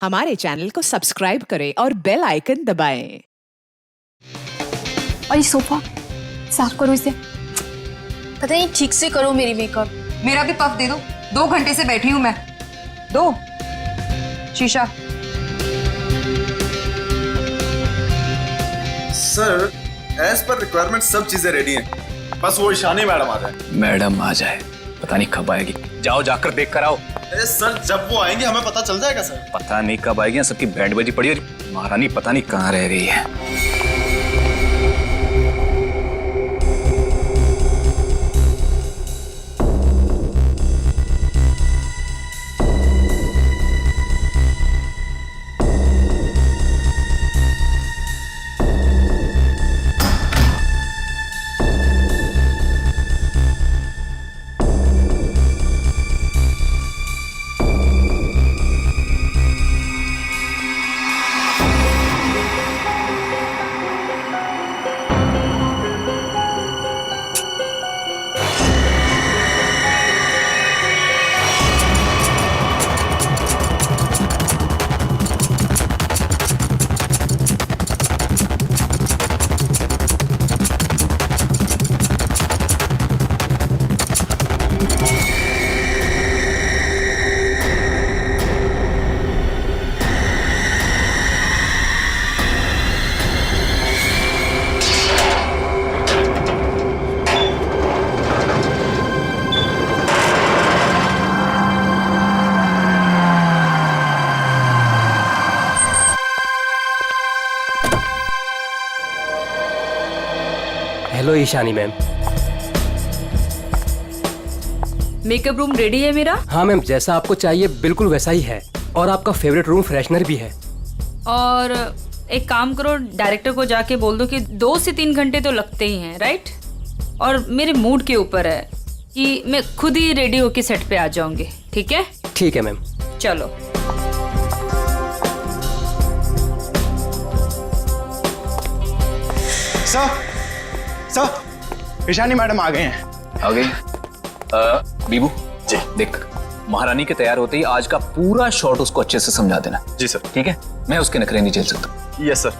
हमारे चैनल को सब्सक्राइब करें और बेल आइकन दबाएं। और ये सोफा साफ करो इसे। पता नहीं ठीक से करो मेरी मेकअप। मेरा भी पफ दे दो, 2 घंटे से बैठी हूं मैं। दो शीशा। सर, एज पर रिक्वायरमेंट सब चीजें रेडी हैं, बस वो ईशानी मैडम आ जाए। मैडम आ जाए, पता नहीं कब आएगी। जाओ जाकर देख कर आओ। अरे सर, जब वो आएंगे हमें पता चल जाएगा सर। पता नहीं कब आएगी, सबकी बैंड बजी पड़ी और महारानी पता नहीं कहाँ रह गई है। Hello Ishani ma'am. Makeup room ready है मेरा। हाँ मैम, जैसा आपको चाहिए बिल्कुल वैसा ही है, और आपका फेवरेट रूम फ्रेशनर भी है। और एक काम करो, डायरेक्टर को जाके बोल दो कि 2 से 3 घंटे तो लगते ही हैं, राइट? और मेरे मूड के ऊपर है कि मैं खुद ही रेडी होके सेट पे आ जाऊंगी। ठीक है? ठीक है मैम। चलो। सर, ईशानी मैडम आ गए हैं। आ गई। बीबू जी, देख महारानी के तैयार होते ही आज का पूरा शॉट उसको अच्छे से समझा देना। जी सर। ठीक है, मैं उसके नखरे नहीं झेल सकता। Yes sir.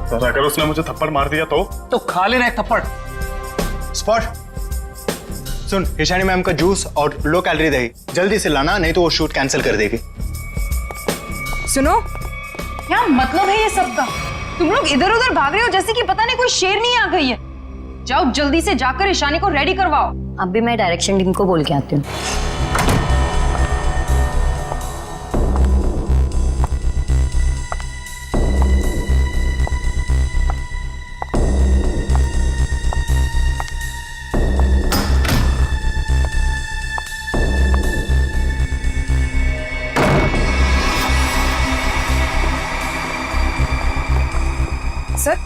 सर, अगर उसने मुझे थप्पड़ मार दिया तो खा लेना है थप्पड़। स्पॉट सुन, ईशानी मैम का जूस और लो कैलोरी दही जल्दी से लाना, नहीं तो वो शूट कैंसिल कर देगी। सुनो, क्या मतलब है ये सब का? तुम लोग इधर उधर भाग रहे हो जैसे कि पता नहीं कोई शेरनी आ गई है। जाओ जल्दी से जाकर ईशानी को रेडी करवाओ। अब भी मैं डायरेक्शन टीम को बोल के आती हूँ। सर,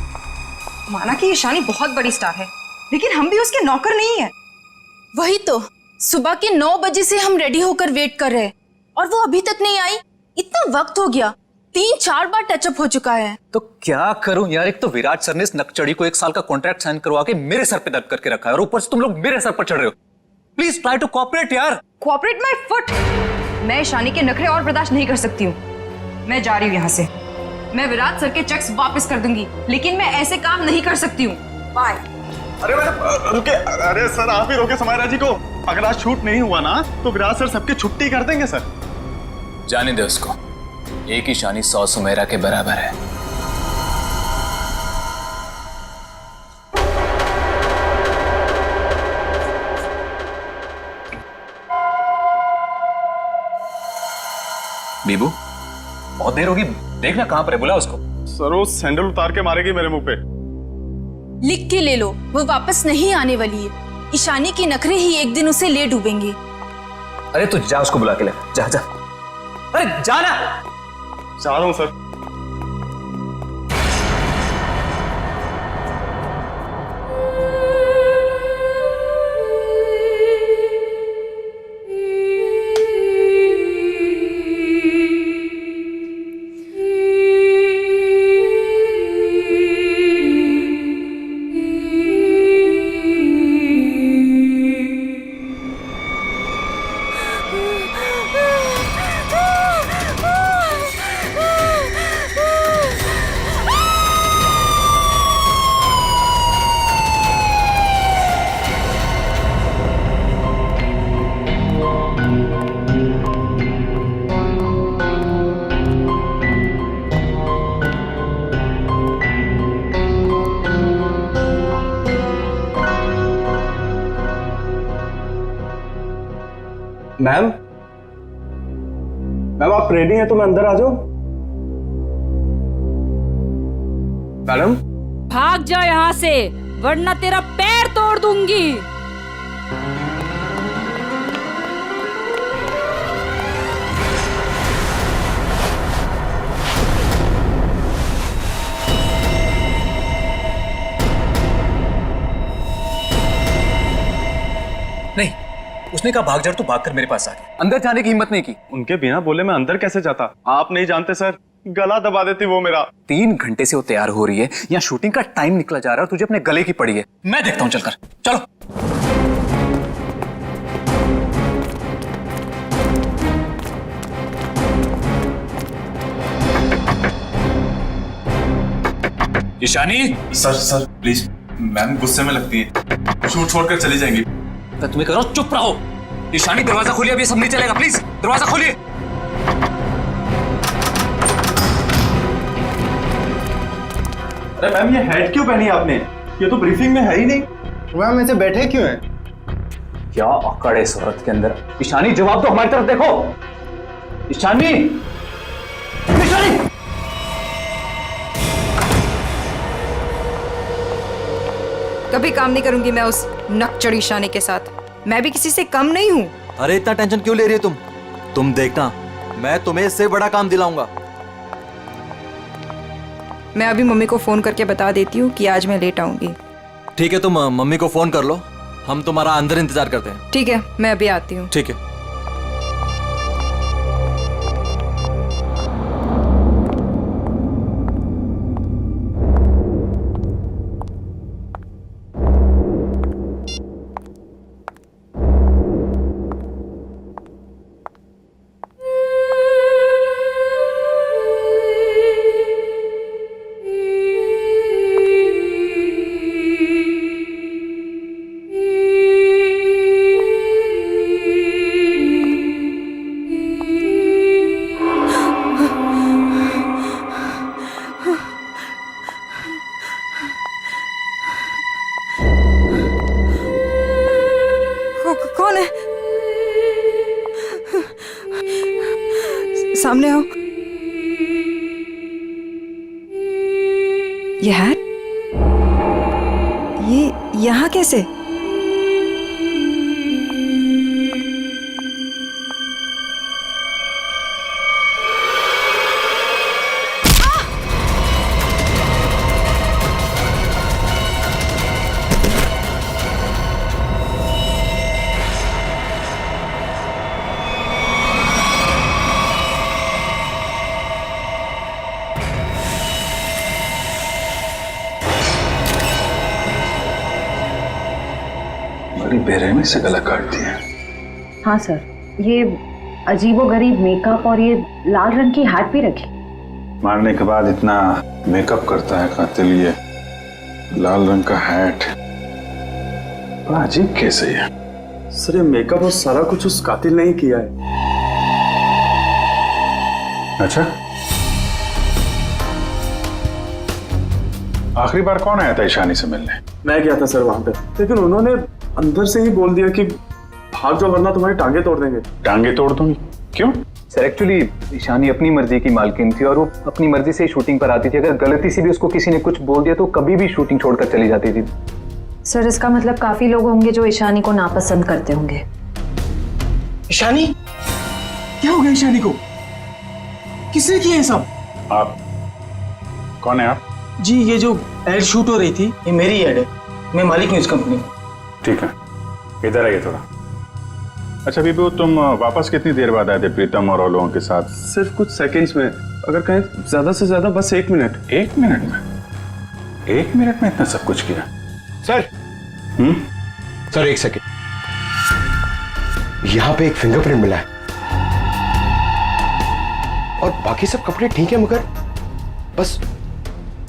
माना कि ईशानी बहुत बड़ी स्टार है, लेकिन हम भी उसके नौकर नहीं है। वही तो, सुबह के 9 बजे से हम रेडी होकर वेट कर रहे हैं और वो अभी तक नहीं आई। इतना वक्त हो गया, 3-4 बार टचअप हो चुका है। तो क्या करूं यार, एक तो विराट सर ने इस नकचड़ी को 1 साल का कॉन्ट्रैक्ट साइन करवा के मेरे सर पे दर्द करके रखा है, और ऊपर से तुम लोग मेरे सर पर चढ़ रहे हो। प्लीज ट्राई टू कोऑपरेट यार। Cooperate my foot. मैं ईशानी के नखरे और बर्दाश्त नहीं कर सकती हूँ। मैं जा रही हूँ यहाँ से। मैं विराट सर के चेक्स वापस कर दूंगी, लेकिन मैं ऐसे काम नहीं कर सकती हूँ। बाय। अरे मैडम रुके। अरे सर, आप ही रोके समायरा जी को। अगर आज शूट नहीं हुआ ना तो विराट सर सबकी छुट्टी कर देंगे सर। जाने दे उसको, एक ईशानी 100 सुमेरा के बराबर है। बीबू, बहुत देर होगी, देखना कहां पर है, बुला उसको। सर, वो सैंडल उतार के मारेगी मेरे मुंह पे। लिख के ले लो, वो वापस नहीं आने वाली है। ईशानी के नखरे ही एक दिन उसे ले डूबेंगे। अरे तू जा, उसको बुला के ले। जा जा। अरे जाना। जा रहा हूं सर। मैम मैम आप रेडी हैं तो मैं अंदर आ जाऊं? मैडम भाग जा यहाँ से, वरना तेरा पैर तोड़ दूंगी। नहीं, उसने कहा भाग जा, तो भागकर मेरे पास आ गया। अंदर जाने की हिम्मत नहीं की। उनके बिना बोले मैं अंदर कैसे जाता? आप नहीं जानते सर, गला दबा देती वो मेरा। 3 घंटे से वो तैयार हो रही है, यहाँ शूटिंग का टाइम निकला जा रहा है, तुझे अपने गले की पड़ी है। मैं देखता हूँ, चलकर चलो। ईशानी। सर प्लीज, मैम गुस्से में लगती है, शूट छोड़कर चली जाएंगी। तो तुम्हें करो, चुप रहो। ईशानी दरवाजा खोलिए, अभी सब नहीं चलेगा, प्लीज दरवाजा खोलिए। अरे मैम, ये हेड क्यों पहनी आपने? ये तो ब्रीफिंग में है ही नहीं। मैम ऐसे बैठे क्यों हैं? क्या अकड़ है इस औरत के अंदर। ईशानी जवाब दो, हमारी तरफ देखो। ईशानी, ईशानी। कभी काम नहीं करूंगी मैं उस नकचड़ी ईशानी के साथ। मैं भी किसी से कम नहीं हूँ। अरे इतना टेंशन क्यों ले रही हो तुम देखना, मैं तुम्हें इससे बड़ा काम दिलाऊंगा। मैं अभी मम्मी को फोन करके बता देती हूँ कि आज मैं लेट आऊंगी। ठीक है, तुम मम्मी को फोन कर लो, हम तुम्हारा अंदर इंतजार करते हैं। ठीक है, मैं अभी आती हूँ। ठीक है। कौन है? सामने आओ। ये हैट, ये यहाँ कैसे? बड़ी बेरहमी से गला काट दिया। हाँ सर, ये अजीबोगरीब मेकअप और ये लाल रंग की हैट भी रखी। मारने के बाद इतना मेकअप करता है कातिल, ये लाल रंग का हैट बड़ा अजीब कैसे है? सर ये मेकअप और सारा कुछ उस कातिल ने ही किया है। अच्छा, आखिरी बार कौन आया था ईशानी से मिलने? मैं गया था सर वहां पे, लेकिन उन्होंने अंदर से ही बोल दिया कि भाग जाओ वरना तुम्हारी टांगे तोड़ देंगे। टांगे तोड़ दूंगी? क्यों? सर एक्चुअली ईशानी अपनी मर्जी की मालकिन थी और वो अपनी मर्जी से ही शूटिंग पर आती थी। अगर गलती से भी उसको किसी ने कुछ बोल दिया तो कभी भी शूटिंग छोड़कर चली जाती थी। सर इसका मतलब काफी लोग होंगे जो ईशानी को नापसंद करते होंगे। ईशानी? क्या हो गया ईशानी को? किसने किया ये सब? आप कौन है? आप जी, ये जो एड शूट हो रही थी ये मेरी एड है, मैं मालिक हूँ इस कंपनी। ठीक है, इधर आइए थोड़ा। अच्छा बीबू, तुम वापस कितनी देर बाद आए थे प्रीतम और लोगों के साथ? सिर्फ कुछ सेकंड्स में, अगर कहें ज्यादा से ज्यादा बस 1 मिनट। 1 मिनट में? 1 मिनट में इतना सब कुछ किया? सर सर 1 सेकेंड, यहाँ पे एक फिंगरप्रिंट मिला है और बाकी सब कपड़े ठीक है, मगर बस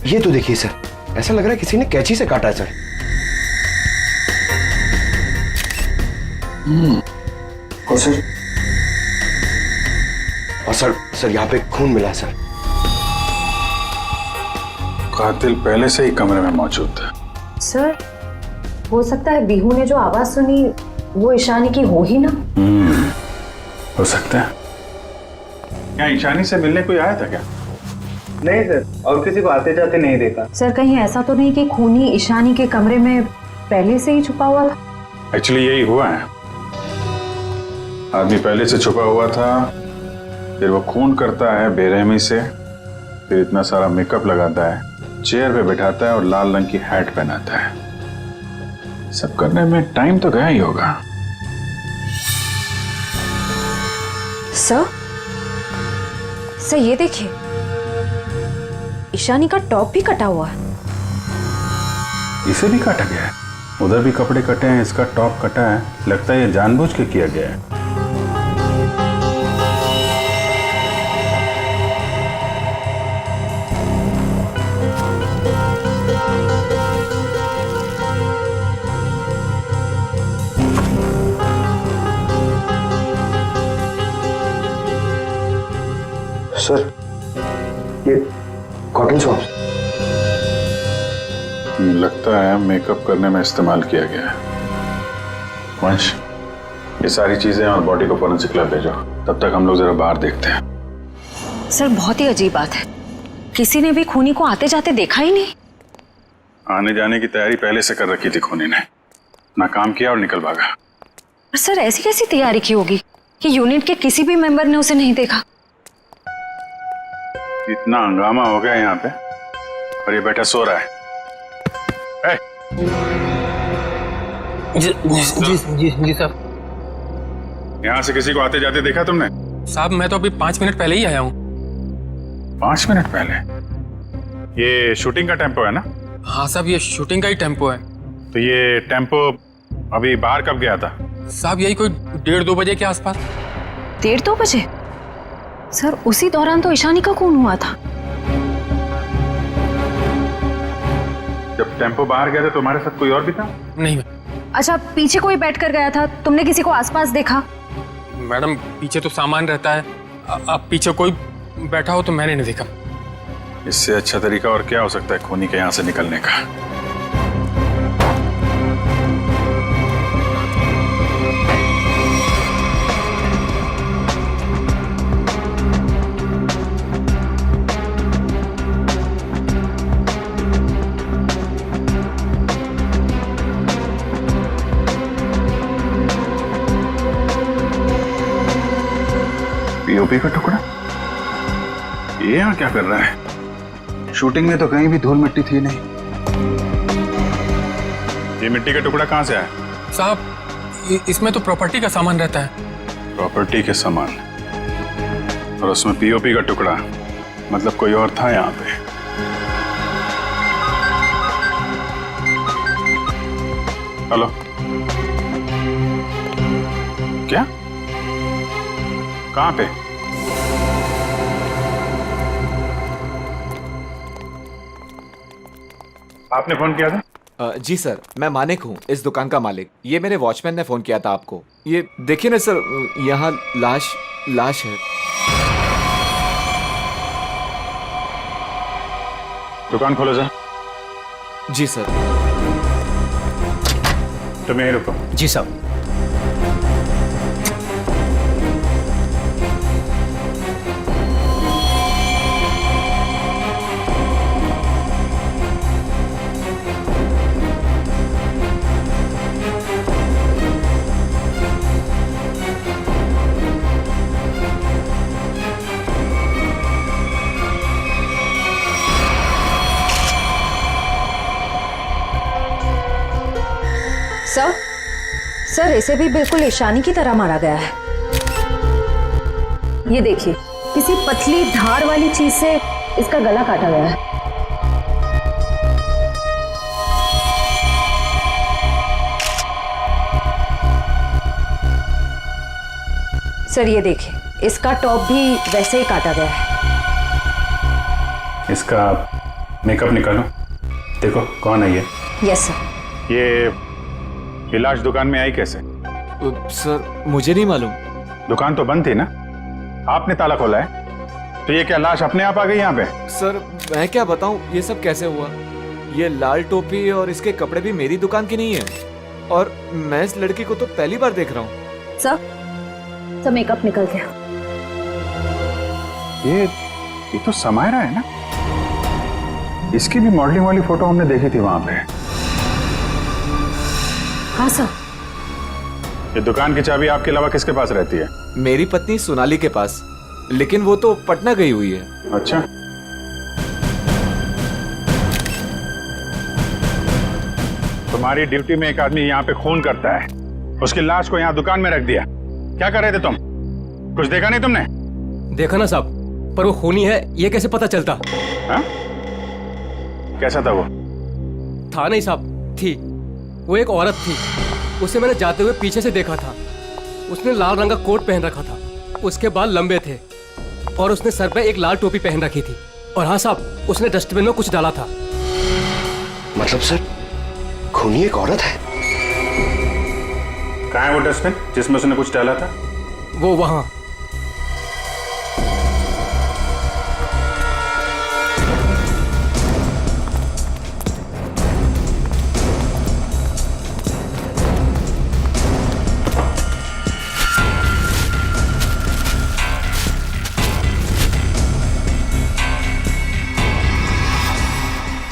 ये तो देखिए सर, ऐसा लग रहा है किसी ने कैंची से काटा है सर। और सर यहाँ पे खून मिला है सर। कातिल पहले से ही कमरे में मौजूद था। सर हो सकता है बिहू ने जो आवाज सुनी वो ईशानी की हो ही ना। हो सकता है। क्या ईशानी से मिलने कोई आया था क्या? नहीं सर, और किसी को आते जाते नहीं देखा। सर कहीं ऐसा तो नहीं कि खूनी ईशानी के कमरे में पहले से ही छुपा हुआ था? एक्चुअली यही हुआ है। आदमी पहले से छुपा हुआ था, फिर वो खून करता है बेरहमी से, फिर इतना सारा मेकअप लगाता है, चेयर पे बैठाता है और लाल रंग की हैट पहनाता है। सब करने में टाइम तो गया ही होगा। सर ये देखिए, ईशानी का टॉप भी कटा हुआ है। इसे भी काटा गया है? उधर भी कपड़े कटे हैं, इसका टॉप कटा है। लगता है ये जानबूझ के किया गया है। सर ये कॉटन सॉक्स लगता है मेकअप करने में इस्तेमाल किया गया है। वंश, ये सारी चीजें और बॉडी को फॉरेंसिक लैब भेजो। तब तक हम लोग जरा बाहर देखते हैं। सर बहुत ही अजीब बात है, किसी ने भी खूनी को आते जाते देखा ही नहीं। आने जाने की तैयारी पहले से कर रखी थी खूनी ने, ना काम किया और निकल भागा। सर ऐसी कैसी तैयारी की होगी कि यूनिट के किसी भी मेंबर ने उसे नहीं देखा? इतना हंगामा हो गया यहाँ पे और ये बैठा सो रहा है। जी साहब। यहाँ से किसी को आते जाते देखा तुमने? साहब मैं तो अभी 5 मिनट पहले ही आया हूँ। 5 मिनट पहले? ये शूटिंग का टेम्पो है ना? हाँ साहब, ये शूटिंग का ही टेम्पो है। तो ये टेम्पो अभी बाहर कब गया था? साहब यही कोई 1:30-2 बजे के आसपास। 1:30-2 बजे? सर उसी दौरान तो ईशानी का खून हुआ था। जब टेम्पो बाहर गया था तुम्हारे साथ कोई और भी था? नहीं। अच्छा पीछे कोई बैठ कर गया था, तुमने किसी को आसपास देखा? मैडम पीछे तो सामान रहता है, अब पीछे कोई बैठा हो तो मैंने नहीं देखा। इससे अच्छा तरीका और क्या हो सकता है खूनी के यहाँ से निकलने का? पीओपी का टुकड़ा ये यहाँ क्या कर रहा है? शूटिंग में तो कहीं भी धूल मिट्टी थी नहीं। ये मिट्टी का टुकड़ा कहाँ से आया? साहब इसमें तो प्रॉपर्टी का सामान रहता है। प्रॉपर्टी के सामान और उसमें पीओपी का टुकड़ा, मतलब कोई और था यहाँ पे। हेलो, क्या? कहाँ पे? आपने फोन किया था? जी सर, मैं मानिक हूँ, इस दुकान का मालिक। ये मेरे वॉचमैन ने फोन किया था आपको। ये देखिए ना सर, यहाँ लाश है। दुकान खोलो सर। जी सर। तुम यहीं रुको। जी साहब। सर इसे भी बिल्कुल ईशानी की तरह मारा गया है। ये देखिए, किसी पतली धार वाली चीज से इसका गला काटा गया है। सर ये देखिए, इसका टॉप भी वैसे ही काटा गया है। इसका मेकअप निकालो, देखो कौन है ये। Yes sir. ये लाश दुकान में आई कैसे? सर मुझे नहीं मालूम। दुकान तो बंद थी ना, आपने ताला खोला है, तो ये क्या लाश अपने आप आ गई यहाँ पे? सर मैं क्या बताऊं, ये सब कैसे हुआ? ये लाल टोपी और इसके कपड़े भी मेरी दुकान के नहीं है, और मैं इस लड़की को तो पहली बार देख रहा हूँ। सब मेकअप निकल गया। ये तो समायरा है ना? इसकी भी मॉडलिंग वाली फोटो हमने देखी थी वहां पे। हाँ सर। ये दुकान की चाबी आपके अलावा किसके पास रहती है? मेरी पत्नी सोनाली के पास, लेकिन वो तो पटना गई हुई है। अच्छा, तुम्हारी ड्यूटी में एक आदमी यहाँ पे खून करता है, उसकी लाश को यहाँ दुकान में रख दिया। क्या कर रहे थे तुम? कुछ देखा नहीं तुमने? देखा ना साहब, पर वो खूनी है ये कैसे पता चलता? हा? कैसा था वो? था नहीं साहब, थी। वो एक औरत थी, उसे मैंने जाते हुए पीछे से देखा था। उसने लाल रंग का कोट पहन रखा था, उसके बाल लंबे थे और उसने सर पे एक लाल टोपी पहन रखी थी। और हाँ साहब, उसने डस्टबिन में कुछ डाला था। मतलब सर, खूनी एक औरत है? कहाँ है वो डस्टबिन जिसमें उसने कुछ डाला था? वो वहां।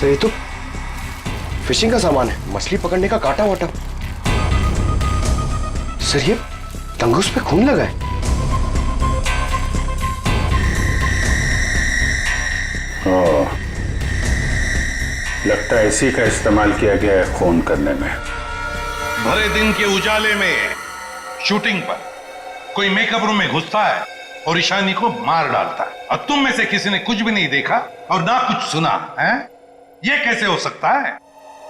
तो ये तो फिशिंग का सामान है, मछली पकड़ने का कांटा वाटा। सर ये तंगूस पे खून लगा है। लगता है इसी का इस्तेमाल किया गया है खून करने में। भरे दिन के उजाले में शूटिंग पर कोई मेकअप रूम में घुसता है और ईशानी को मार डालता है, और तुम में से किसी ने कुछ भी नहीं देखा और ना कुछ सुना है? ये कैसे हो सकता है?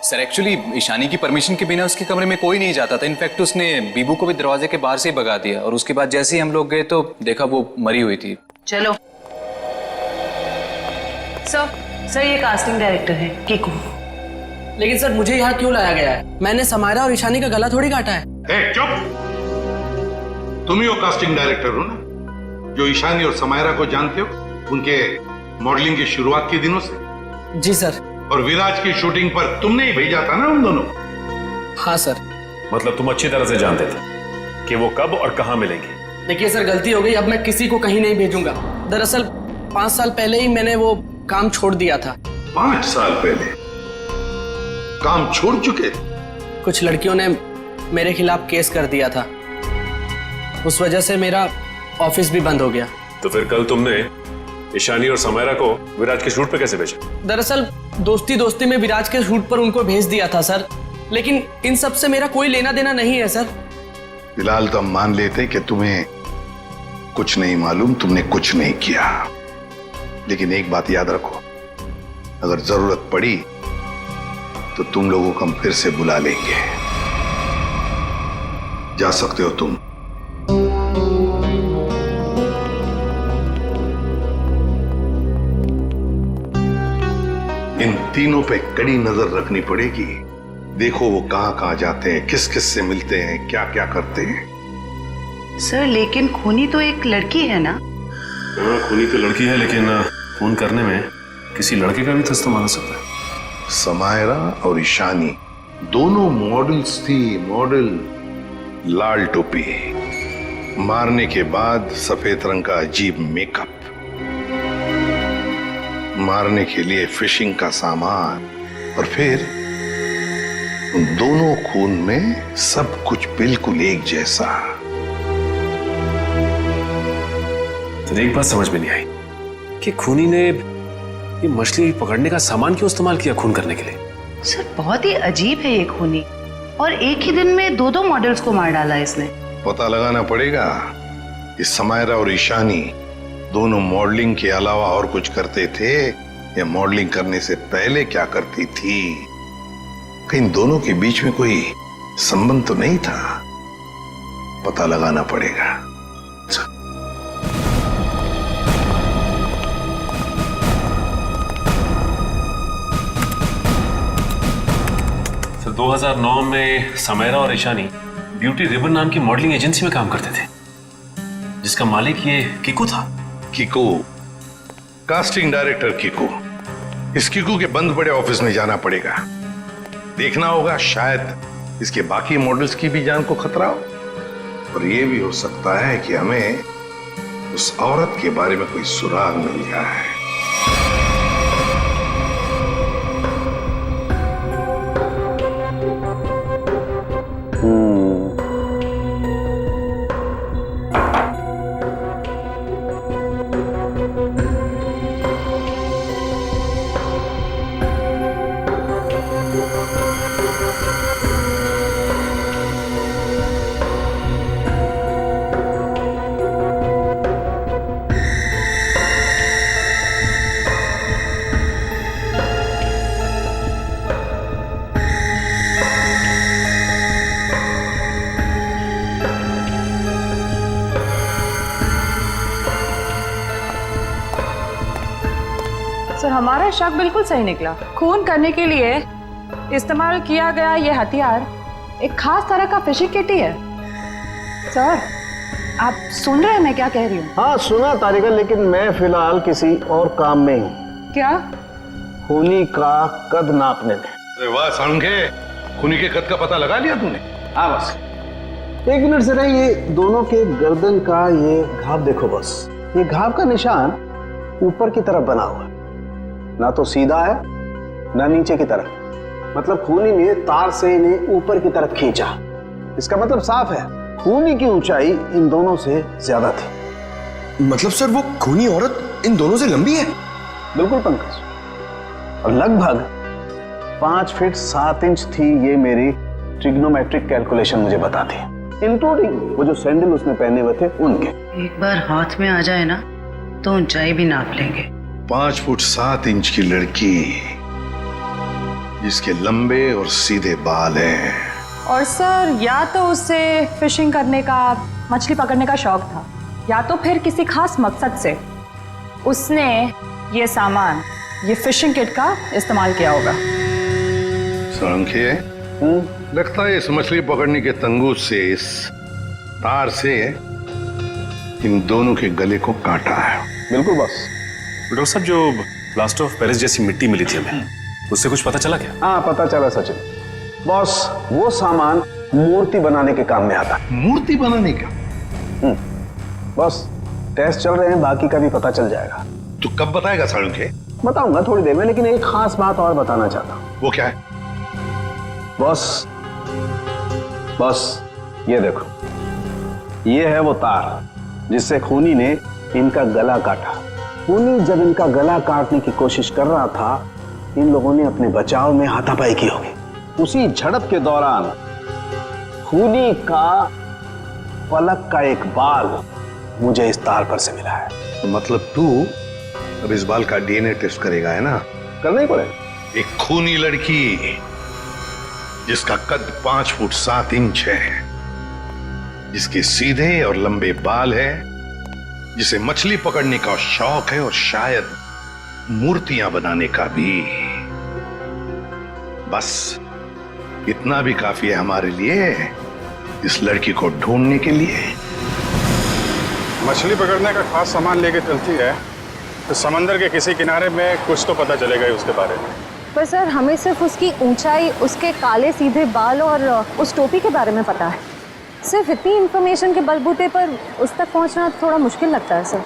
सर एक्चुअली ईशानी की परमिशन के बिना उसके कमरे में कोई नहीं जाता था। इनफैक्ट उसने बीबू को भी दरवाजे के बाहर से ही भगा दिया, और उसके बाद जैसे ही हम लोग गए तो देखा वो मरी हुई थी। चलो सर ये कास्टिंग डायरेक्टर है कीकू। लेकिन सर मुझे यहाँ क्यों लाया गया है? मैंने समायरा और ईशानी का गला थोड़ी काटा है। चुप! तुम ही हो कास्टिंग डायरेक्टर हो ना, जो ईशानी और समायरा को जानते हो उनके मॉडलिंग की शुरुआत के दिनों से। जी सर। और विराज की शूटिंग पर तुमने ही भेजा था ना उन दोनों? हाँ सर। मतलब तुम अच्छी तरह से जानते थे कि वो कब और कहां मिलेंगे? देखिए सर, गलती हो गई, अब मैं किसी को कहीं नहीं भेजूंगा। दरअसल 5 साल पहले ही मैंने वो काम छोड़ दिया था। 5 साल पहले काम छोड़ चुके? कुछ लड़कियों ने मेरे खिलाफ केस कर दिया था, उस वजह से मेरा ऑफिस भी बंद हो गया। तो फिर कल तुमने ईशानी और समायरा को विराज के शूट पे कैसे भेजा? दरअसल दोस्ती में विराज के शूट पर उनको भेज दिया था सर, लेकिन इन सब से मेरा कोई लेना देना नहीं है सर। फिलहाल तो हम मान लेते कि तुम्हें कुछ नहीं मालूम, तुमने कुछ नहीं किया। लेकिन एक बात याद रखो, अगर जरूरत पड़ी तो तुम लोगों को हम फिर से बुला लेंगे। जा सकते हो तुम। इन तीनों पे कड़ी नजर रखनी पड़ेगी। देखो वो कहां कहां जाते हैं, किस किस से मिलते हैं, क्या क्या करते हैं। सर लेकिन खूनी तो एक लड़की है ना? हाँ, खूनी तो लड़की है, लेकिन खून करने में किसी लड़के का भी तो इस्तेमाल हो सकता है। समायरा और ईशानी दोनों मॉडल्स थी, मॉडल। लाल टोपी, मारने के बाद सफेद रंग का अजीब मेकअप, मारने के लिए फिशिंग का सामान, और फिर उन दोनों खून में सब कुछ बिल्कुल एक जैसा। तो एक बात समझ में नहीं आई कि खूनी ने ये मछली पकड़ने का सामान क्यों इस्तेमाल किया खून करने के लिए? सर बहुत ही अजीब है ये खूनी, और एक ही दिन में 2 मॉडल्स को मार डाला इसने। पता लगाना पड़ेगा कि समायरा और ईशानी दोनों मॉडलिंग के अलावा और कुछ करते थे या मॉडलिंग करने से पहले क्या करती थी। कहीं दोनों के बीच में कोई संबंध तो नहीं था, पता लगाना पड़ेगा। सर 2009 में समायरा और ईशानी ब्यूटी रिबन नाम की मॉडलिंग एजेंसी में काम करते थे, जिसका मालिक ये कीकू था। Kiku, casting director Kiku. इस कीकू के बंद पड़े ऑफिस में जाना पड़ेगा, देखना होगा शायद इसके बाकी मॉडल्स की भी जान को खतरा हो। और ये भी हो सकता है कि हमें उस औरत के बारे में कोई सुराग मिल जाए। सर हमारा शक बिल्कुल सही निकला। खून करने के लिए इस्तेमाल किया गया ये हथियार एक खास तरह का फिशिंग किट ही है। सर आप सुन रहे हैं मैं क्या कह रही हूँ? हाँ सुना तारिका, लेकिन मैं फिलहाल किसी और काम में हूँ। क्या? खूनी का कद नापने में। अरे वाह साणुखे, खूनी के कद का पता लगा लिया तूने? हाँ बस 1 मिनट से रहे, ये दोनों के गर्दन का ये घाव देखो बस। ये घाव का निशान ऊपर की तरफ बना हुआ है, ना तो सीधा है ना नीचे की तरफ। मतलब खूनी ने तार से इन्हें ऊपर की तरफ खींचा। इसका मतलब साफ है, खूनी की ऊंचाई इन दोनों से ज्यादा थी। मतलब सर वो खूनी औरत इन दोनों से लंबी है? बिल्कुल पंकज, और लगभग 5 फीट 7 इंच थी। ये मेरी ट्रिग्नोमेट्रिक कैलकुलेशन मुझे बताती है, इंक्लूडिंग वो जो सैंडल उसने पहने हुए थे उनके। एक बार हाथ में आ जाए ना तो ऊंचाई भी नाप लेंगे। 5 फुट 7 इंच की लड़की जिसके लंबे और सीधे बाल हैं। और सर या तो उसे फिशिंग करने का, मछली पकड़ने का शौक था, या तो फिर किसी खास मकसद से उसने ये सामान, ये फिशिंग किट का इस्तेमाल किया होगा। साणुखे, लगता है इस मछली पकड़ने के तंगूर से, इस तार से इन दोनों के गले को काटा है। बिल्कुल बस। डॉक्टर साहब, जो प्लास्टर ऑफ पेरिस जैसी मिट्टी मिली थी हमें, उससे कुछ पता चला क्या? हाँ पता चला सचिन। बॉस, वो सामान मूर्ति बनाने के काम में आता है। मूर्ति बनाने का? बस टेस्ट चल रहे हैं, बाकी का भी पता चल जाएगा। तू कब बताएगा साणुखे? बताऊंगा थोड़ी देर में, लेकिन एक खास बात और बताना चाहता हूँ। वो क्या है? बॉस, ये देखो, ये है वो तार जिससे खूनी ने इनका गला काटा। खूनी जब इनका गला काटने की कोशिश कर रहा था, इन लोगों ने अपने बचाव में हाथापाई की होगी। उसी झड़प के दौरान खूनी का पलक का एक बाल मुझे इस तार पर से मिला है। तो मतलब तू अब इस बाल का डीएनए टेस्ट करेगा, है ना? करना ही पड़ेगा। एक खूनी लड़की जिसका कद 5 फुट 7 इंच है, जिसके सीधे और लंबे बाल है, जिसे मछली पकड़ने का शौक है और शायद मूर्तियां बनाने का भी। बस इतना भी काफी है हमारे लिए, इस लड़की को ढूंढने के लिए। मछली पकड़ने का खास सामान लेके चलती है तो समंदर के किसी किनारे में कुछ तो पता चलेगा ही उसके बारे में। पर सर हमें सिर्फ उसकी ऊंचाई, उसके काले सीधे बाल और उस टोपी के बारे में पता है। सिर्फ इतनी इंफॉर्मेशन के बलबूते पर उस तक पहुंचना थोड़ा मुश्किल लगता है सर।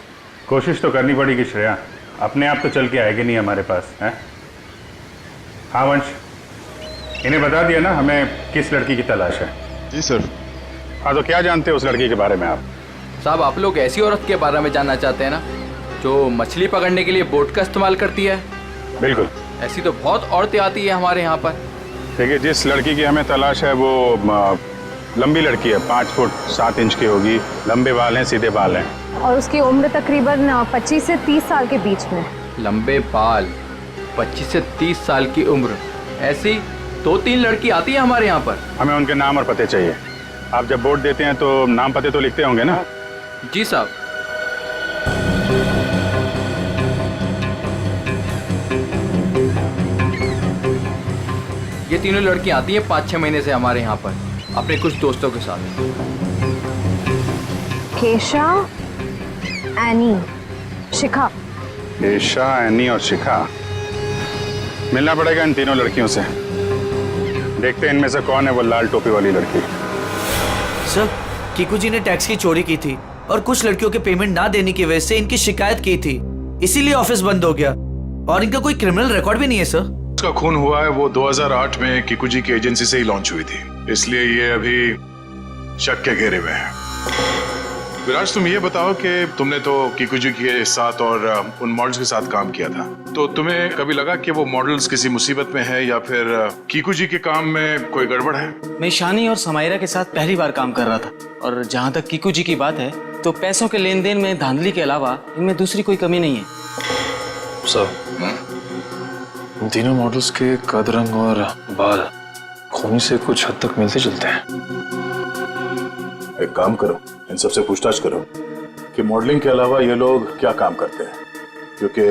कोशिश तो करनी पड़ेगी श्रेया, अपने आप तो चल के आएगी नहीं हमारे पास, है? हाँ वंश, इन्हें बता दिया ना हमें किस लड़की की तलाश है? जी सर। हाँ तो क्या जानते हैं उस लड़की के बारे में आप? साहब आप लोग ऐसी औरत के बारे में जानना चाहते हैं ना जो मछली पकड़ने के लिए बोट का इस्तेमाल करती है? बिल्कुल। ऐसी तो बहुत औरतें आती है हमारे यहाँ पर। देखिए, जिस लड़की की हमें तलाश है वो लंबी लड़की है, 5 फुट 7 इंच की होगी, लंबे बाल हैं, सीधे बाल हैं, और उसकी उम्र तकरीबन 25 से 30 साल के बीच में। लंबे बाल, 25 से 30 साल की उम्र, ऐसी 2-3 लड़की आती है हमारे यहाँ पर। हमें उनके नाम और पते चाहिए। आप जब वोट देते हैं तो नाम पते तो लिखते होंगे ना? जी साहब। ये तीनों लड़की आती हैं 5-6 महीने से हमारे यहाँ पर अपने कुछ दोस्तों के साथ। केशा, एनी, शिखा। केशा, एनी और शिखा। मिलना पड़ेगा इन तीनों लड़कियों से। देखते हैं इनमें से कौन है वो लाल टोपी वाली लड़की। सर कीकू जी ने टैक्स की चोरी की थी और कुछ लड़कियों के पेमेंट ना देने की वजह से इनकी शिकायत की थी, इसीलिए ऑफिस बंद हो गया। और इनका कोई क्रिमिनल रिकॉर्ड भी नहीं है सर। उसका खून हुआ है वो 2008 में कीकू जी की एजेंसी से ही लॉन्च हुई थी, इसलिए ये अभी शक के घेरे में है। विराज, तुम ये बताओ कि तुमने तो कीकू जी के साथ और उन मॉडल्स के साथ काम किया था, तो तुम्हें कभी लगा कि वो मॉडल्स किसी मुसीबत में है या फिर कीकू जी के काम में कोई गड़बड़ है? मैं ईशानी और समायरा के साथ पहली बार काम कर रहा था, और जहाँ तक कीकू जी की बात है तो पैसों के लेन देन में धांधली के अलावा इनमें दूसरी कोई कमी नहीं है। सर, इन तीनों मॉडल्स के कद, रंग और बाल खूनी से कुछ हद तक मिलते जुलते हैं। एक काम करो, इन सबसे पूछताछ करो कि मॉडलिंग के अलावा ये लोग क्या काम करते हैं, क्योंकि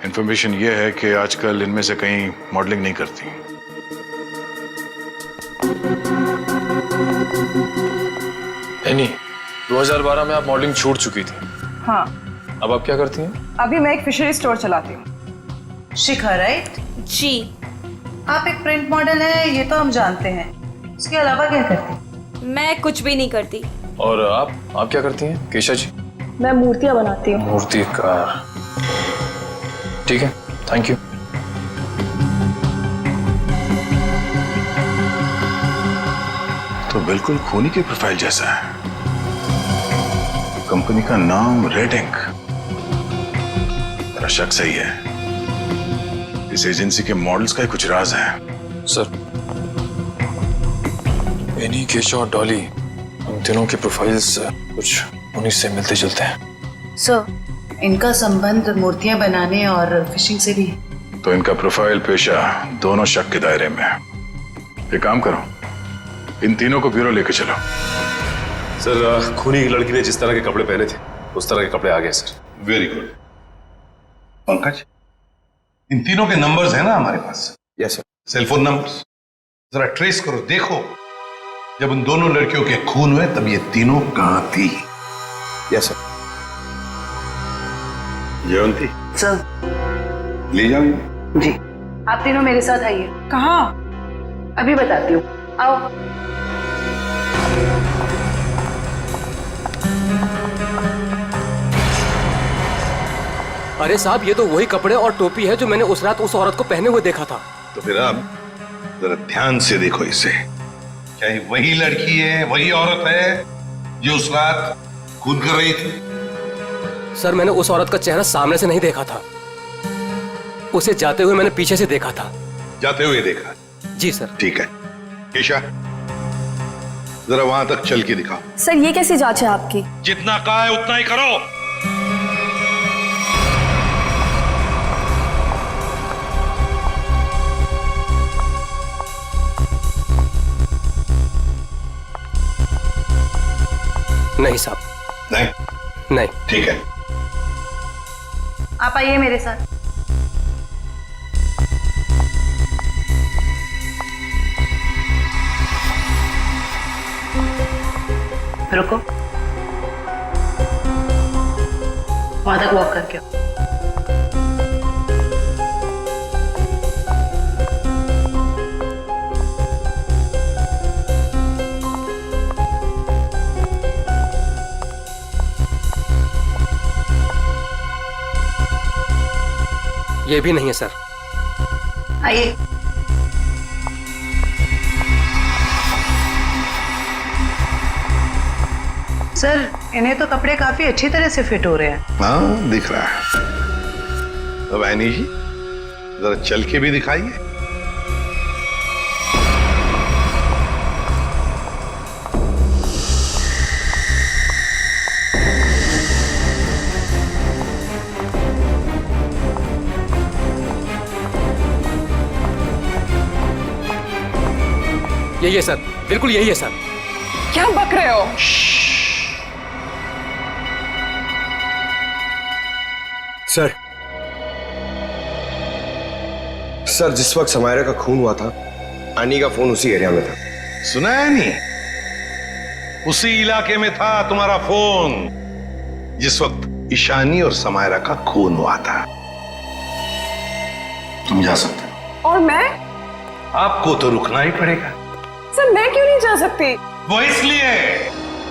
इंफॉर्मेशन ये है कि आजकल इनमें से कहीं मॉडलिंग नहीं करती। नहीं, 2012 में आप मॉडलिंग छूट चुकी थी। हाँ, अब आप क्या करती हैं? अभी मैं एक फिशरी स्टोर चलाती हूँ। शिखा, राइट? जी। आप एक प्रिंट मॉडल है, ये तो हम जानते हैं। इसके अलावा क्या करती हैं? मैं कुछ भी नहीं करती। और आप क्या करती हैं केशा जी? मैं मूर्तियाँ बनाती हूँ। मूर्तिकार, ठीक है, थैंक यू। तो बिल्कुल खूनी की प्रोफाइल जैसा है। कंपनी का नाम रेड इंक। मेरा शक सही है, इस एजेंसी के मॉडल्स का ही कुछ राज है। सर, एनी, केशा और डॉली, उन तीनों के प्रोफाइल्स कुछ उन्हीं से मिलते जुलते हैं। सर, इनका संबंध मूर्तियां बनाने और फिशिंग से भी है। तो इनका प्रोफाइल, पेशा दोनों शक के दायरे में है। एक काम करो, इन तीनों को ब्यूरो लेके चलो। सर, खूनी लड़की ने जिस तरह के कपड़े पहने थे उस तरह के कपड़े आ गए सर। Very good. पंकज, इन तीनों के नंबर्स हैं ना हमारे पास? Yes sir. सेलफोन नंबर्स जरा ट्रेस करो, देखो जब उन दोनों लड़कियों के खून हुए तब ये तीनों कहां थी। Yes sir. जयंती सर, ले जाओ। जी, आप तीनों मेरे साथ आइए। कहाँ? अभी बताती हूँ, आओ। अरे साहब, ये तो वही कपड़े और टोपी है जो मैंने उस रात उस औरत को पहने हुए देखा था। तो फिर अब जरा ध्यान से देखो इसे। क्या ये वही लड़की है, वही औरत है जो उस रात खून कर रही थी? सर, मैंने उस औरत का चेहरा सामने से नहीं देखा था, उसे जाते हुए मैंने पीछे से देखा था। जाते हुए देखा? जी सर। ठीक है, केशा जरा वहां तक चल के दिखाओ। सर, ये कैसी जांच है आपकी? जितना कहा है उतना ही करो। नहीं साहब। नहीं? ठीक है, आप आइए मेरे साथ। रुको, वहां तक वॉक करके आओ। ये भी नहीं है सर। आइए। सर, इन्हें तो कपड़े काफी अच्छी तरह से फिट हो रहे हैं। हाँ, दिख रहा है। अब ऐनी जी जरा चल के भी दिखाइए। यही है सर, बिल्कुल यही है सर। क्या बक रहे हो? सर, जिस वक्त समायरा का खून हुआ था, आनी का फोन उसी एरिया में था। सुना है नहीं? उसी इलाके में था तुम्हारा फोन जिस वक्त ईशानी और समायरा का खून हुआ था। तुम जा सकते हो। और मैं? आपको तो रुकना ही पड़ेगा। सर, मैं क्यों नहीं जा सकती? वो इसलिए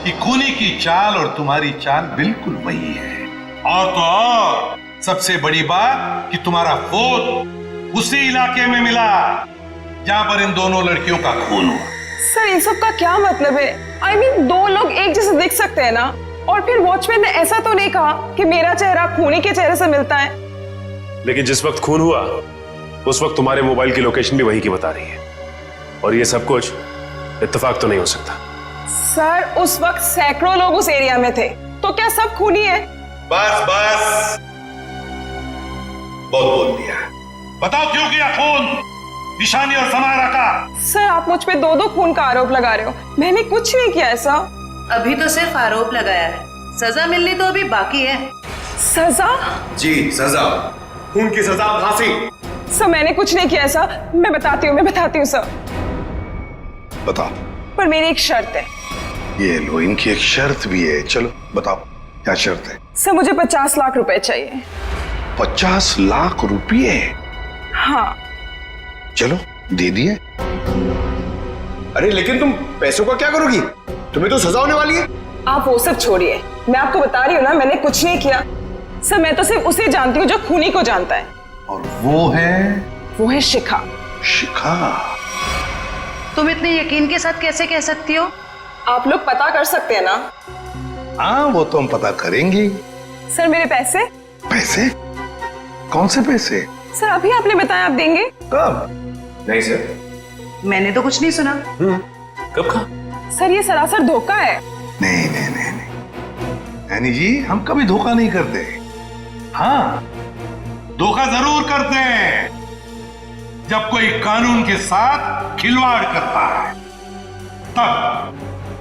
कि खूनी की चाल और तुम्हारी चाल बिल्कुल वही है। और तो और सबसे बड़ी बात कि तुम्हारा फोन उसी इलाके में मिला जहां पर इन दोनों लड़कियों का खून हुआ। सर इन सब का क्या मतलब है? I mean, दो लोग एक जैसे दिख सकते हैं ना? और फिर वॉचमैन ने ऐसा तो नहीं कहा कि मेरा चेहरा खूनी के चेहरे से मिलता है। लेकिन जिस वक्त खून हुआ उस वक्त तुम्हारे मोबाइल की लोकेशन भी वही की बता रही है, और ये सब कुछ इत्तेफाक तो नहीं हो सकता। सर उस वक्त सैकड़ों लोग उस एरिया में थे, तो क्या सब खूनी है? बस बस, बहुत बोल दिया। बताओ क्यों किया खून ईशानी और समारा का? सर आप मुझ पे दो खून का आरोप लगा रहे हो, मैंने कुछ नहीं किया ऐसा। अभी तो सिर्फ आरोप लगाया है, सजा मिलनी तो अभी बाकी है। सजा? जी सजा, खून की सजा फांसी। सर मैंने कुछ नहीं किया ऐसा, मैं बताती हूँ सर। बताओ। पर मेरी एक शर्त है। ये लो, इनकी एक शर्त भी है। चलो बताओ क्या शर्त है? सर मुझे 50 लाख रुपए चाहिए। 50 लाख रुपये? हाँ। चलो दे दिए। अरे लेकिन तुम पैसों का क्या करोगी? तुम्हें तो सजा होने वाली है। आप वो सब छोड़िए, मैं आपको बता रही हूँ ना, मैंने कुछ नहीं किया। सर मैं तो सिर्फ उसे जानती हूँ जो खूनी को जानता है। और वो है शिखा। शिखा? तुम इतने यकीन के साथ कैसे कह सकती हो? आप लोग पता कर सकते हैं ना? हाँ वो तो हम पता करेंगे। सर मेरे पैसे? पैसे? कौन से पैसे? सर अभी आपने बताया आप देंगे। कब? नहीं सर, मैंने तो कुछ नहीं सुना। कब कहा? सर ये सरासर धोखा है। नहीं यानी जी हम कभी धोखा नहीं करते। हाँ धोखा जरूर करते हैं जब कोई कानून के साथ खिलवाड़ करता है, तब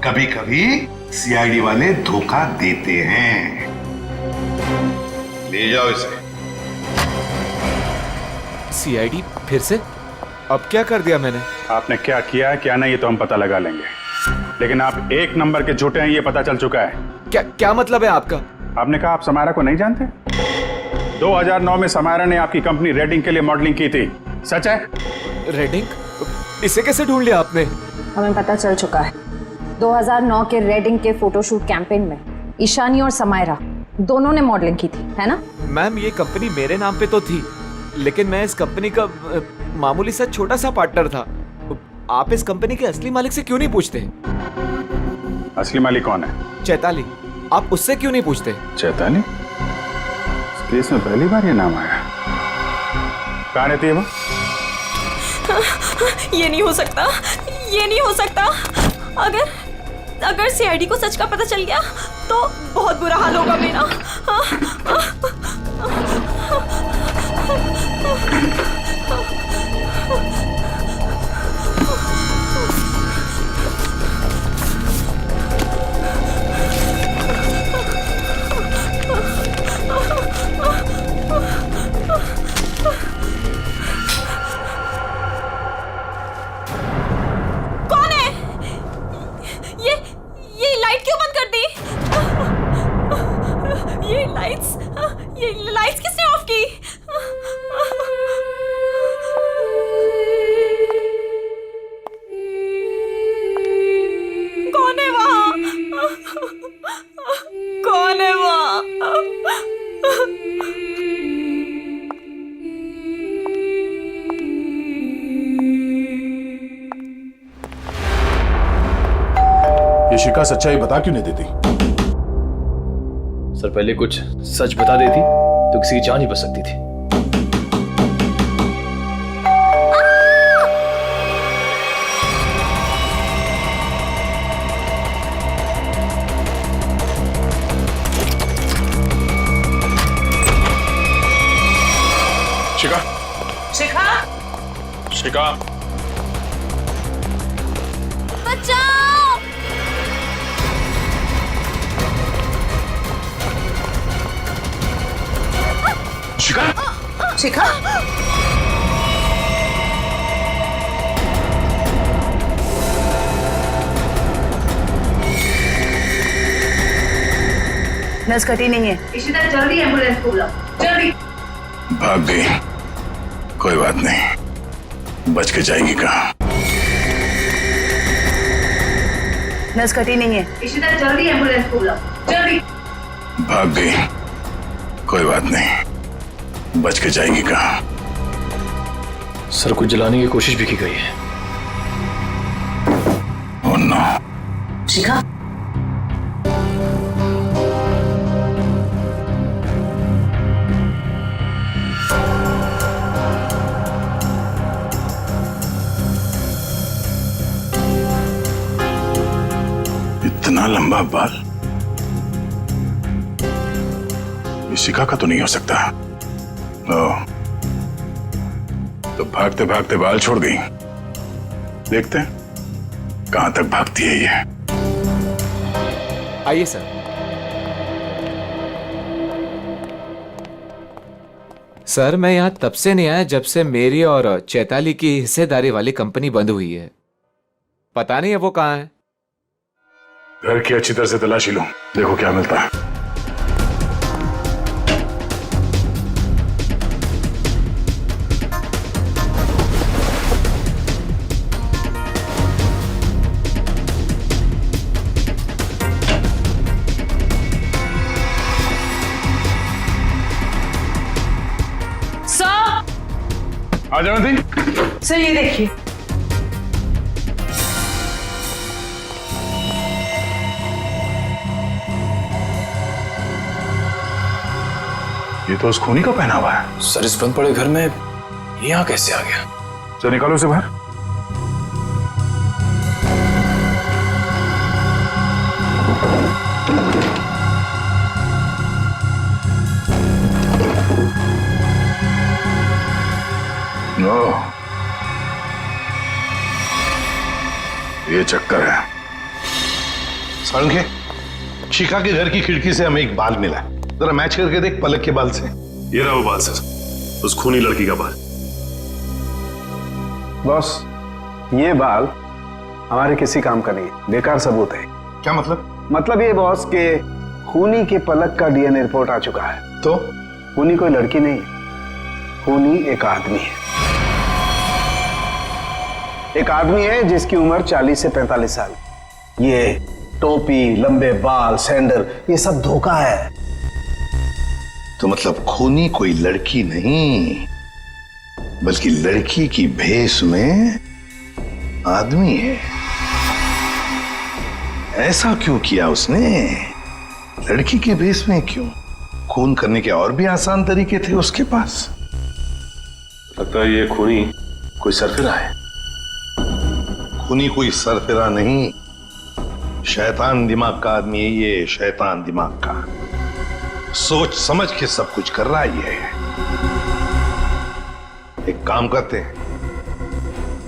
कभी कभी सीआईडी वाले धोखा देते हैं। ले जाओ इसे। सीआईडी फिर से? अब क्या कर दिया मैंने? आपने क्या किया है क्या नहीं ये तो हम पता लगा लेंगे, लेकिन आप एक नंबर के झूठे हैं ये पता चल चुका है। क्या मतलब है आपका? आपने कहा आप समारा को नहीं जानते? 2009 में समारा ने आपकी कंपनी रेडिंग के लिए मॉडलिंग की थी, सच है? रेडिंग? इसे कैसे ढूंढ लिया आपने? हमें पता चल चुका है। 2009 के रेडिंग के फोटोशूट कैंपेन में ईशानी और समायरा दोनों ने मॉडलिंग की थी, है ना? मैम ये कंपनी मेरे नाम पे तो थी, लेकिन मैं इस कंपनी का मामूली सा छोटा सा पार्टनर था। आप इस कंपनी के असली मालिक से क्यों नहीं पूछते? असली मालिक कौन है? चैताली। आप उससे क्यों नहीं पूछते? चैताली? इस केस में पहली बार ये नाम आया। कहाँ रहती है वो? ये नहीं हो सकता, ये नहीं हो सकता। अगर सीआईडी को सच का पता चल गया तो बहुत बुरा हाल होगा मेरा। कौन है? ये लाइट क्यों बंद कर दी? ये लाइट्स किसने ऑफ की? कौन है वहां? कौन है वहां? ये शिखा सच्चाई बता क्यों नहीं देती? सर पहले कुछ सच बता देती तो किसी की जान ही बच सकती थी। शिखा, शिखा, शिखा, बचाओ! शिखा, शिखा, नस कटी नहीं है। इशिता जल्दी एम्बुलेंस को बुलाओ, जल्दी। भाग गई, कोई बात नहीं, बच के जाएगी कहाँ? नस कटी नहीं है। इशिता जल्दी एम्बुलेंस को बुलाओ, जल्दी। भाग गई, कोई बात नहीं, बच के जाएगी कहाँ? सर को जलाने की कोशिश भी की गई है। Oh no. शिखा, इतना लंबा बाल शिखा का तो नहीं हो सकता। ओह, तो भागते भागते बाल छोड़ गई। देखते हैं कहां तक भागती है ये। आइए सर। सर मैं यहां तब से नहीं आया जब से मेरी और चैताली की हिस्सेदारी वाली कंपनी बंद हुई है। पता नहीं है वो कहां है। घर की अच्छी तरह से तलाशी लो, देखो क्या मिलता है। आ जाओ थी। सर ये देखिए। ये तो उस खूनी का पहना हुआ है। सर इस बंद पड़े घर में ये यहाँ कैसे आ गया? चलो निकालो इसे बाहर। ये चक्कर है। सारंगे, शिखा के घर की खिड़की से हमें एक बाल मिला है, जरा मैच करके देख पलक के बाल से। ये रहा वो बाल सर, उस खूनी लड़की का बाल। बॉस, ये बाल हमारे किसी काम का नहीं है, बेकार सबूत है। क्या मतलब? मतलब ये बॉस के खूनी के पलक का डीएनए रिपोर्ट आ चुका है। तो खूनी कोई लड़की नहीं है, खूनी एक आदमी है। एक आदमी है जिसकी उम्र 40 से 45 साल। ये टोपी, लंबे बाल, सैंडल, ये सब धोखा है। तो मतलब खूनी कोई लड़की नहीं, बल्कि लड़की की भेष में आदमी है। ऐसा क्यों किया उसने? लड़की के भेष में क्यों? खून करने के और भी आसान तरीके थे उसके पास। लगता है ये खूनी कोई सरफिरा है। खूनी कोई सरफिरा नहीं, शैतान दिमाग का आदमी है ये, शैतान दिमाग का। सोच समझ के सब कुछ कर रहा है ये। एक काम करते हैं,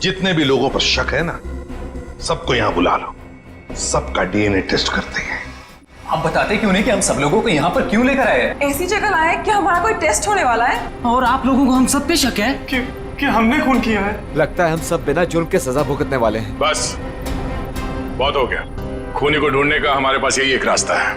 जितने भी लोगों पर शक है ना, सबको यहां बुला लो, सबका डीएनए टेस्ट करते हैं। आप बताते क्यों नहीं कि हम सब लोगों को यहाँ पर क्यों लेकर आए हैं? ऐसी जगह लाए कि हमारा कोई टेस्ट होने वाला है। और आप लोगों को हम सब पे शक है कि हमने खून किया है। लगता है हम सब बिना जुर्म के सजा भुगतने वाले हैं। बस बहुत हो गया। खूनी को ढूंढने का हमारे पास यही एक रास्ता है।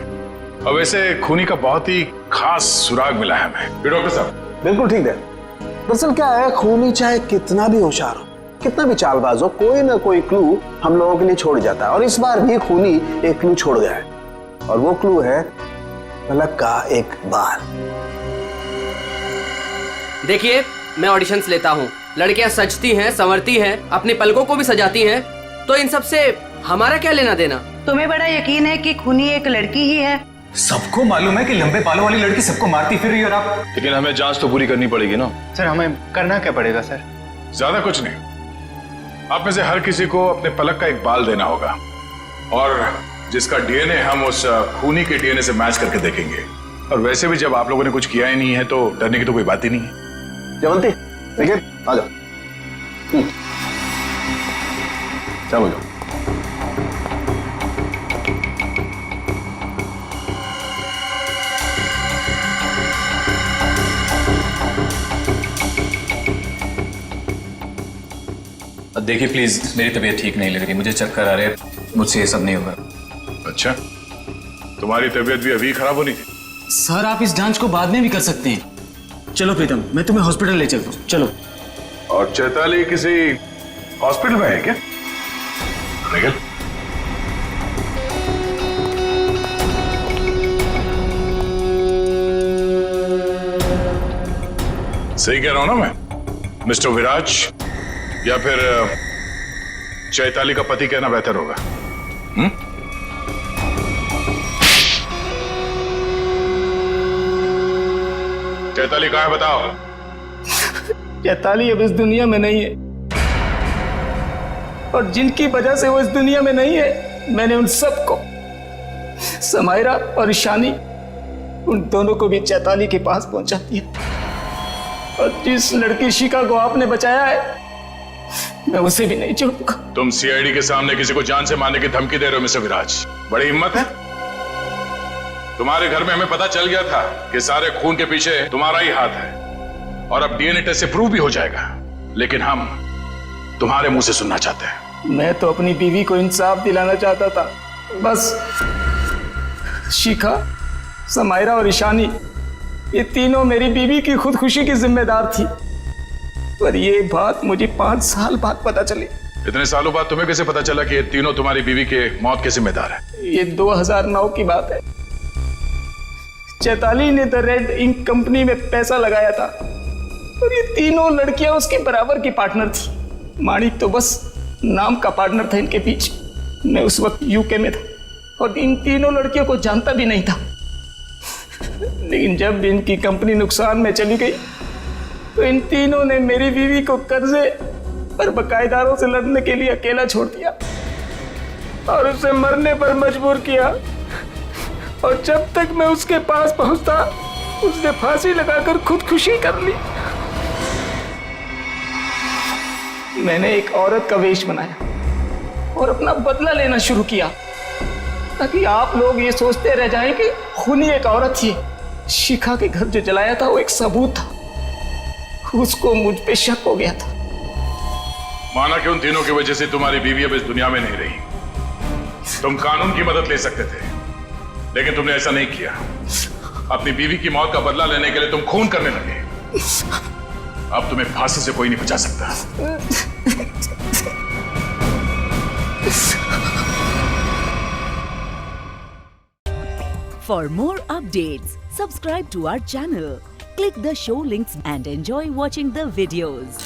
और वैसे खूनी का बहुत ही खास सुराग मिला है हमें। डॉक्टर साहब बिल्कुल ठीक है। दरअसल क्या है, खूनी चाहे कितना भी होशियार हो, कितना भी चालबाज हो, कोई ना कोई क्लू हम लोगों के लिए छोड़ जाता है। और इस बार भी खूनी एक क्लू छोड़ गया है, और वो क्लू है पलक का एक बाल। देखिए, मैं ऑडिशंस लेता हूँ, लड़कियां सजती हैं, संवरती हैं, अपनी पलकों को भी सजाती हैं, तो इन सब से हमारा क्या लेना देना? तुम्हें बड़ा यकीन है कि खूनी एक लड़की ही है? सबको मालूम है कि लंबे बालों वाली लड़की सबको मारती फिर रही है। और आप, लेकिन हमें जांच तो पूरी करनी पड़ेगी ना। सर हमें करना क्या पड़ेगा सर? ज्यादा कुछ नहीं, आप में से हर किसी को अपने पलक का एक बाल देना होगा, और जिसका डीएनए हम उस खूनी के डीएनए से मैच करके देखेंगे। और वैसे भी जब आप लोगों ने कुछ किया ही नहीं है तो डरने की तो कोई बात ही नहीं है। जयवंती, देखिए, आ जाओ। चलो जाओ। देखिए प्लीज, मेरी तबीयत ठीक नहीं लग रही, मुझे चक्कर आ रहे हैं, मुझसे ये सब नहीं होगा। अच्छा, तुम्हारी तबीयत भी अभी खराब होनी थी? सर आप इस जांच को बाद में भी कर सकते हैं। चलो प्रीतम, मैं तुम्हें हॉस्पिटल ले चलता हूँ, चलो। और चैताली किसी हॉस्पिटल में है क्या? निकल। सही कह रहा हूं ना मैं? मिस्टर विराज या फिर चैताली का पति कहना बेहतर होगा। चैताली कहाँ है बताओ? चैताली अब इस दुनिया में नहीं है, और जिनकी वजह से वो इस दुनिया में नहीं है, मैंने उन सबको, समायरा और ईशानी, उन दोनों को भी चैताली के पास पहुंचा दिया। और जिस लड़की शिखा को आपने बचाया है, मैं उसे भी नहीं छोड़ूंगा। तुम सीआईडी के सामने किसी को जान से मारने की धमकी दे रहे हो मिस्टर विराज? बड़ी हिम्मत है तुम्हारे। घर में हमें पता चल गया था कि सारे खून के पीछे तुम्हारा ही हाथ है, और अब डीएनए टेस्ट से प्रूव भी हो जाएगा, लेकिन हम तुम्हारे मुंह से सुनना चाहते हैं। मैं तो अपनी बीवी को इंसाफ दिलाना चाहता था। बस शिखा, समायरा और ईशानी, ये तीनों मेरी बीवी की खुदकुशी की जिम्मेदार थी, पर ये बात मुझे 5 साल बाद पता चली। इतने सालों बाद तुम्हें कैसे पता चला कि ये तीनों तुम्हारी बीवी के मौत के जिम्मेदार है? ये 2009 की बात है। चैताली ने द रेड इंक कंपनी में पैसा लगाया था, और ये तीनों लड़कियां उसके बराबर की पार्टनर थी। माणिक तो बस नाम का पार्टनर था इनके पीछे। मैं उस वक्त यूके में था और इन तीनों लड़कियों को जानता भी नहीं था, लेकिन जब इनकी कंपनी नुकसान में चली गई तो इन तीनों ने मेरी बीवी को कर्जे पर बकायेदारों से लड़ने के लिए अकेला छोड़ दिया और उसे मरने पर मजबूर किया। और जब तक मैं उसके पास पहुंचता, उसने फांसी लगाकर खुदकुशी कर ली। मैंने एक औरत का वेश बनाया और अपना बदला लेना शुरू किया, ताकि आप लोग ये सोचते रह जाएं कि खूनी एक औरत थी। शिखा के घर जो जलाया था वो एक सबूत था, उसको मुझ पे शक हो गया था। माना कि उन तीनों की वजह से तुम्हारी बीवी अब इस दुनिया में नहीं रही। तुम कानून की मदद ले सकते थे, लेकिन तुमने ऐसा नहीं किया। अपनी बीवी की मौत का बदला लेने के लिए तुम खून करने लगे। अब तुम्हें फांसी से कोई नहीं बचा सकता। For more updates, subscribe to our channel, click the show links and enjoy watching the videos.